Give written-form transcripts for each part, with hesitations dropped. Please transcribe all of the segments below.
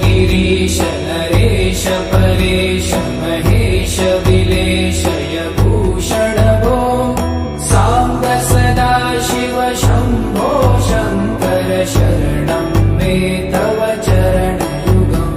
गिरीश नरेश परेश महेश विलेशय भूषण भो साम्ब सदा शिव शम्भो शङ्कर शरणं मे तव चरणयुगम्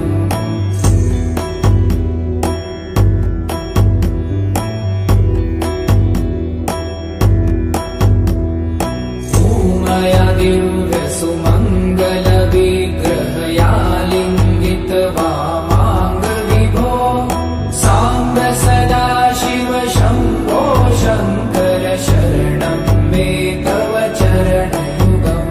उमया दिव्य सुमङ्गल विग्रहया लिङ्गित वामाङ्ग विभो साम्ब सदा शिव शम्भो शङ्कर शरणं मे तव चरणयुगम्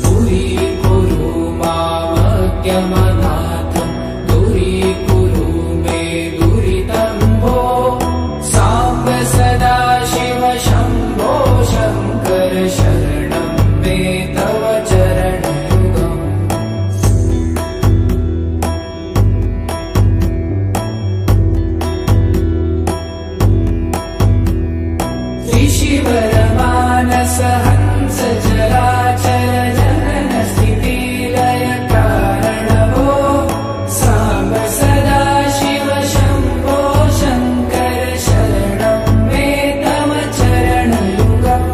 दूरीकुरु मामज्ञमनाथं दूरीकुरु मे दुरितं भो साम्ब सदा शिव शम्भो शङ्कर शरणं मे तव चरणयुगम् ऋषिवरमानस हंस चराचर जनन स्थिति लय कारण भो साम्ब सदा शिव शम्भो शङ्कर शरणं मे तव चरणयुगम्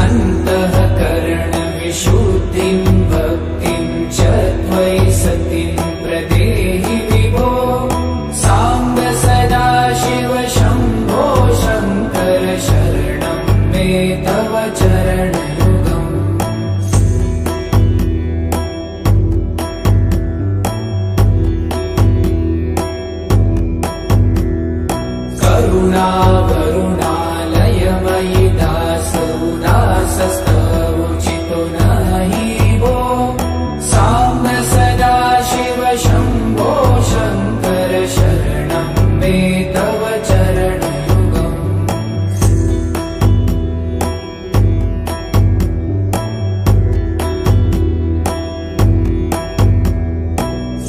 अन्तःकरण विशुद्धिं भक्तिं च त्वयि सतिं प्रदेहि विभो साम्ब सदा शिव शम्भो शङ्कर शरणं मे तव चरणयुगम् करुणावरुणालयमयि दासोदासस्तवोचितो नहि भो साम्ब सदा शिव शम्भो शङ्कर शरणं मे तव चरणयुगम्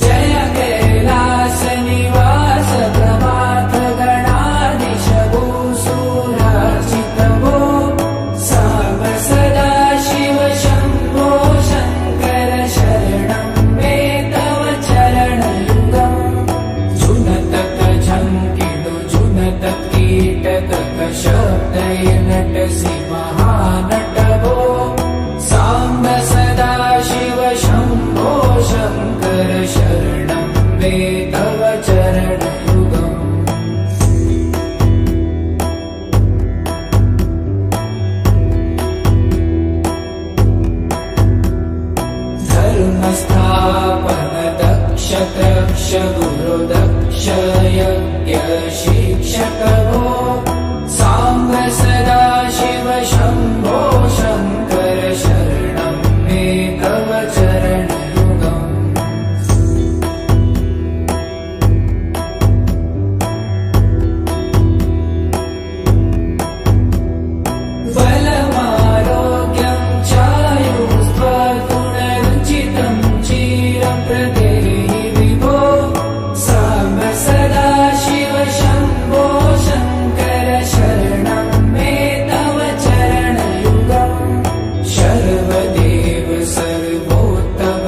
जय कैलास निवास प्रभात गणाधीश भूसुरार्चित भो साम्ब सदा शिव शम्भो शङ्कर शरणं मे तव चरणयुगम् जुनतक झङ्किडु जुनतक कीटतक शब्दय नटसि महानट भो साम्ब सदा शिव शम्भो शङ्कर शरणं मे तव चरणयुगम् धर्मस्थापन दक्ष दक्ष गुरु दक्ष यज्ञ शिक्षक भो साम्ब सदा शिव शम्भो शङ्कर शरणं मे तव चरणयुगम् बलमारोग्यं चायुस्त्वगुणरुचितं चिरं प्रदेहि विभो साम्ब सदा शिव शम्भो शङ्कर शरणं मे तव चरणयुगम् शर्वदेव सर्वोत्तम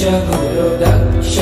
गुरुदक्ष